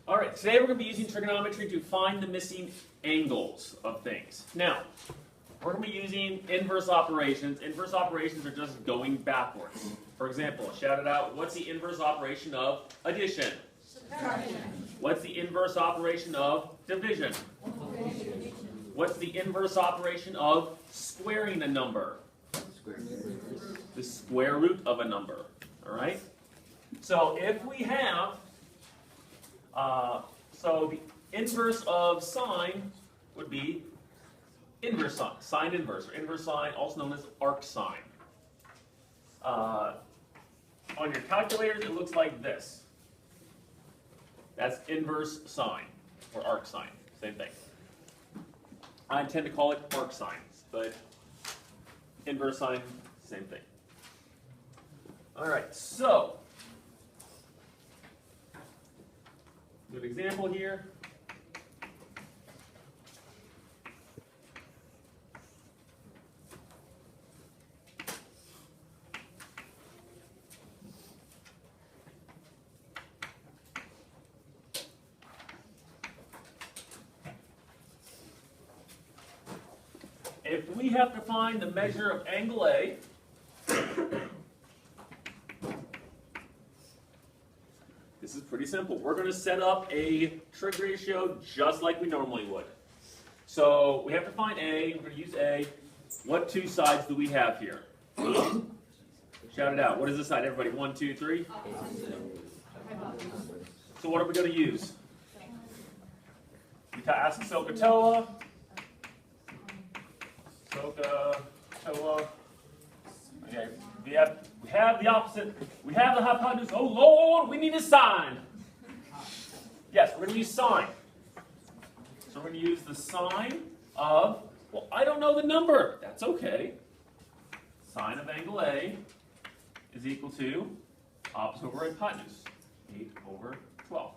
All right, today we're going to be using trigonometry to find the missing angles of things. Now, we're going to be using inverse operations. Inverse operations are just going backwards. For example, shout it out. What's the inverse operation of addition? Subtraction. What's the inverse operation of division? What's the inverse operation of squaring a number? The square root of a number. All right? So if we have, so the inverse of sine would be inverse sine, sine inverse, or inverse sine, also known as arc sine. On your calculators, it looks like this. That's inverse sine, or arc sine, same thing. I tend to call it arc sine, but inverse sine, same thing. All right, so good example here. If we have to find the measure of angle A, this is pretty simple. We're going to set up a trig ratio just like we normally would. So we have to find A. We're going to use A. What two sides do we have here? Shout it out. What is the side, everybody? 1, 2, 3? So what are we going to use? Ask SOHCAHTOA. SOHCAHTOA. Okay, we have the opposite. We have the hypotenuse. Oh Lord, we need a sine. Yes, we're going to use sine. So we're going to use the sine of, well, I don't know the number. That's okay. Sine of angle A is equal to opposite over hypotenuse, 8 over 12.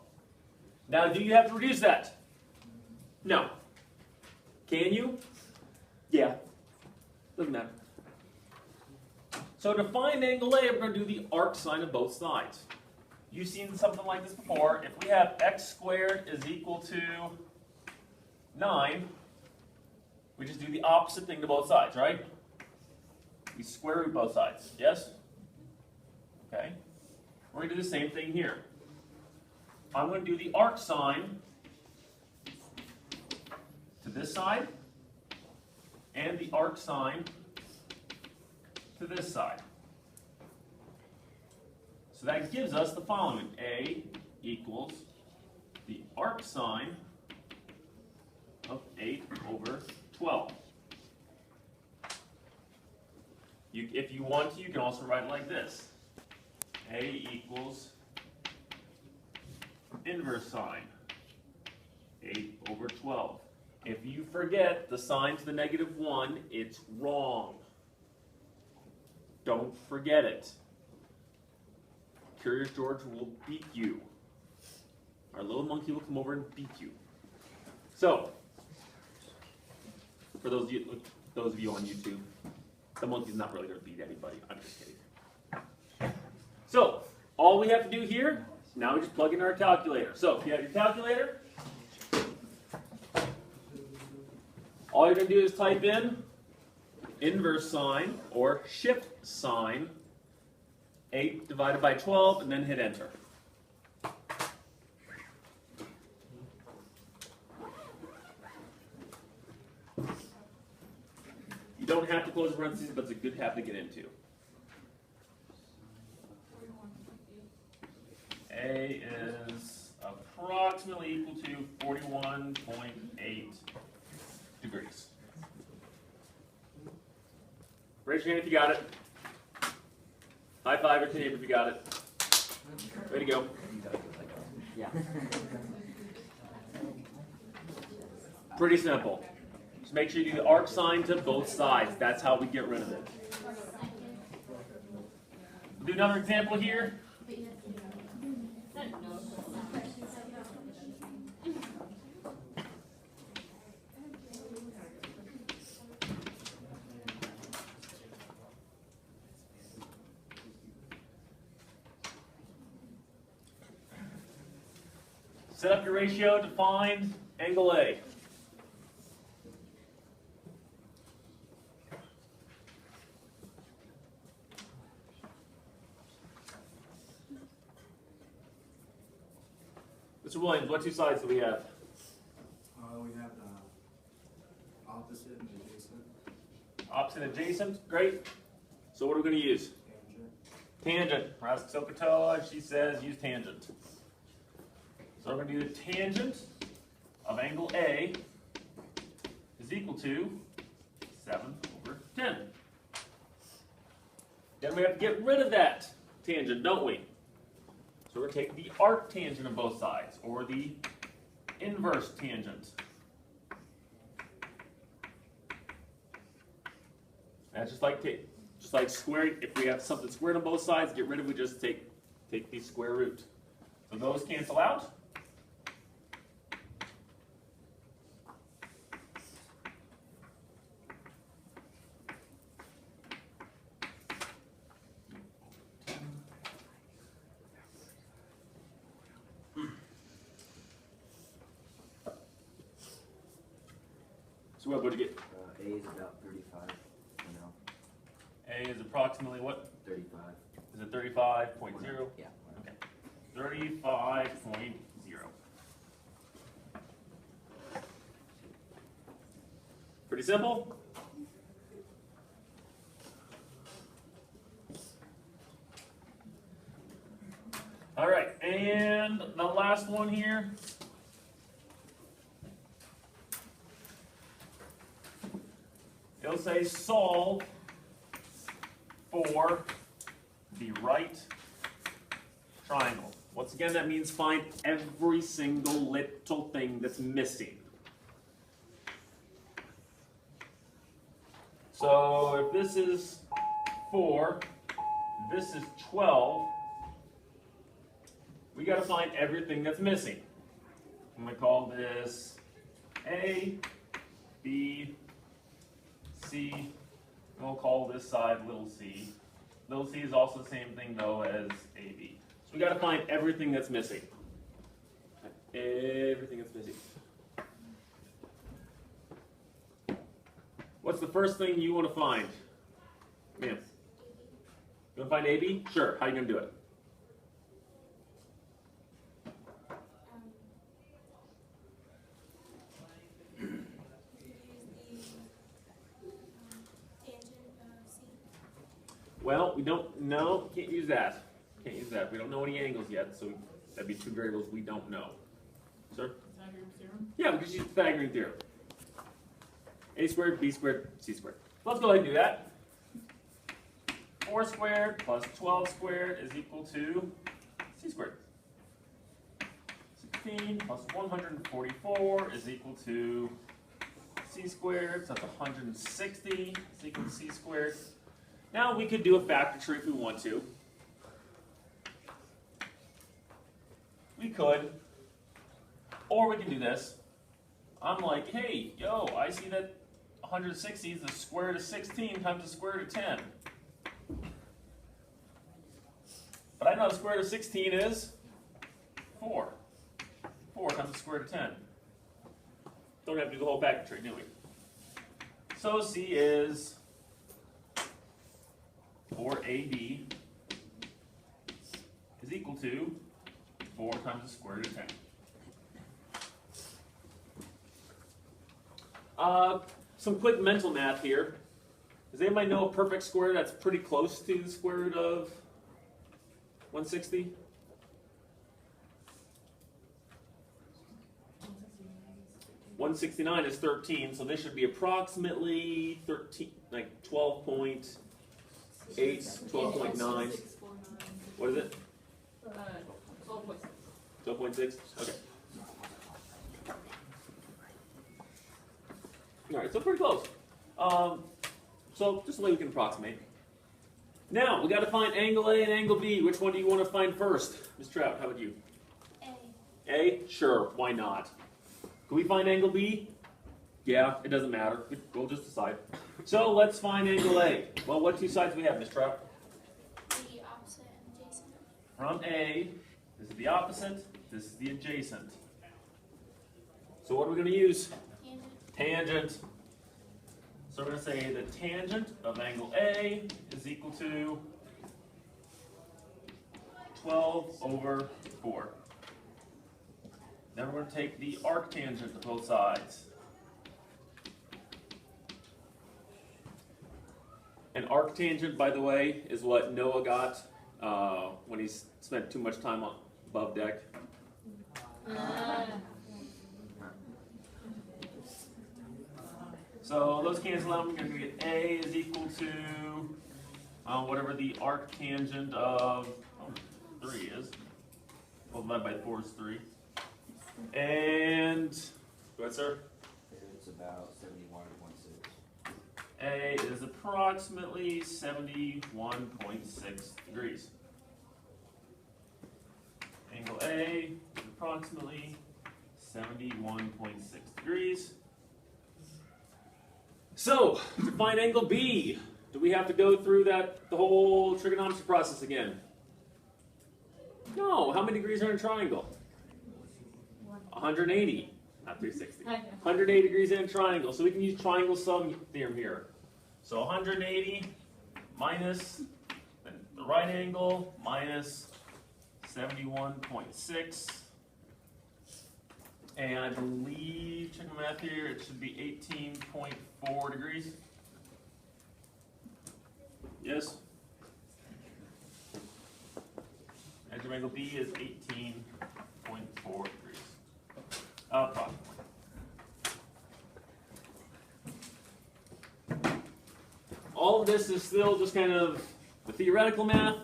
Now, do you have to reduce that? No. Can you? Yeah. Doesn't matter. So to find angle A, we're going to do the arc sine of both sides. You've seen something like this before. If we have x squared is equal to 9, we just do the opposite thing to both sides, right? We square root both sides. Yes? Okay. We're going to do the same thing here. I'm going to do the arc sine to this side and the arc sine to this side. So that gives us the following. A equals the arc sine of 8 over 12. If you want to, you can also write it like this. A equals inverse sine, 8 over 12. If you forget the sign to the -1, it's wrong. Don't forget it. Curious George will beat you. Our little monkey will come over and beat you. So, for those of you on YouTube, the monkey's not really going to beat anybody. I'm just kidding. So, all we have to do here, now we just plug in our calculator. So, if you have your calculator, all you're going to do is type in inverse sine or shift sine 8 divided by 12 and then hit enter. You don't have to close parentheses, but it's a good habit to get into. A is approximately equal to 41.8 degrees. Raise your hand if you got it. High five at your neighbor if you got it. Way to go. Yeah. Pretty simple. Just make sure you do the arc sine to both sides. That's how we get rid of it. We'll do another example here. Set up your ratio to find angle A. Mr. Williams, what two sides do we have? We have the opposite and adjacent. Opposite and adjacent, great. So what are we going to use? Tangent. Tangent. Rask Sokotoa, she says use tangent. So we're going to do the tangent of angle A is equal to 7/10. Then we have to get rid of that tangent, don't we? So we're going to take the arc tangent of both sides, or the inverse tangent. That's just like squaring. If we have something squared on both sides, get rid of it. We just take the square root. So those cancel out. So what would you get? A is about 35, you know. A is approximately what? 35. Is it 35.0? Yeah. Okay. 35.0. Pretty simple. All right, and the last one here. It'll say solve for the right triangle. Once again, that means find every single little thing that's missing. So if this is 4, this is 12, we got to find everything that's missing. I'm going to call this A, B, C, and we'll call this side little c. Little c is also the same thing though as AB. So we got to find everything that's missing. Everything that's missing. What's the first thing you want to find? Ma'am. You want to find AB? Sure. How are you going to do it? Well, we don't know. Can't use that. Can't use that. We don't know any angles yet, so that'd be two variables we don't know. Sir? Pythagorean theorem? Yeah, we can just use the Pythagorean theorem. A squared, B squared, C squared. Let's go ahead and do that. 4 squared plus 12 squared is equal to C squared. 16 plus 144 is equal to C squared. So that's 160 is equal to C squared. Now we could do a factor tree if we want to. We could. Or we can do this. I'm like, hey, yo, I see that 160 is the square root of 16 times the square root of 10. But I know the square root of 16 is 4. 4 times the square root of 10. Don't have to do the whole factor tree, do we? So C is 4AB is equal to 4 times the square root of 10. Some quick mental math here. Does anybody know a perfect square that's pretty close to the square root of 160? .169 is 13, so this should be approximately 13, like 12.8, 12.9. What is it? 12.6. 12.6? Okay. Alright, so pretty close. So just the way we can approximate. Now, we got to find angle A and angle B. Which one do you want to find first? Ms. Trout, how about you? A. A? Sure, why not? Can we find angle B? Yeah, it doesn't matter. We'll just decide. So let's find angle A. Well, what two sides do we have, Ms. Trout? The opposite and adjacent. From A, this is the opposite, this is the adjacent. So what are we going to use? Tangent. So we're going to say the tangent of angle A is equal to 12 over 4. Then we're going to take the arctangent of both sides. An arctangent, by the way, is what Noah got when he spent too much time above deck. So those cancel out. We're going to get A is equal to whatever the arctangent of 3 is. Well, divided by 4 is 3. And, go ahead, sir. It's about 71.6. A is approximately 71.6 degrees. Angle A is approximately 71.6 degrees. So, to find angle B, do we have to go through the whole trigonometry process again? No. How many degrees are in a triangle? 180, not 360. 180 degrees in a triangle. So we can use triangle sum theorem here. So 180 minus the right angle minus 71.6. And I believe, check my math here, it should be 18.4 degrees. Yes? Measure angle B is 18.4 degrees. Approximately. All of this is still just kind of the theoretical math.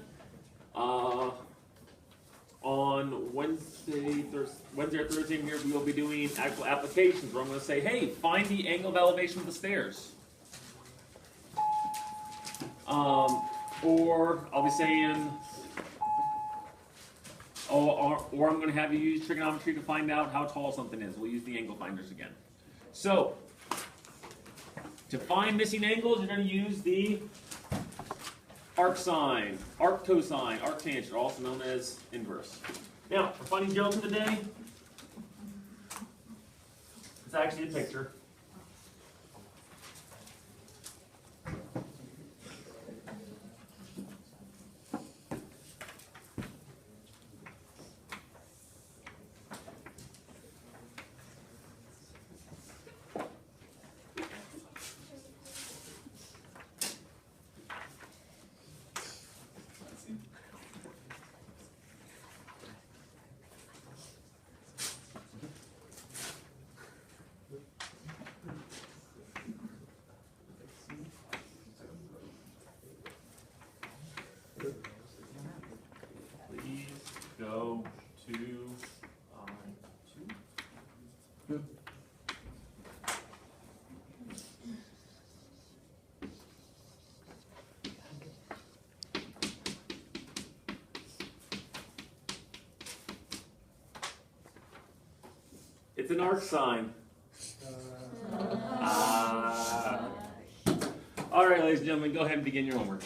On Wednesday or Thursday here, we will be doing actual applications where I'm going to say, hey, find the angle of elevation of the stairs. Or I'll be saying, or I'm going to have you use trigonometry to find out how tall something is. We'll use the angle finders again. So, to find missing angles, you're going to use the arcsine, arctosine, arctangent, also known as inverse. Now, for funny joke of the day, it's actually a picture. Please go to I2. It's an arc sign. All right, ladies and gentlemen, go ahead and begin your homework.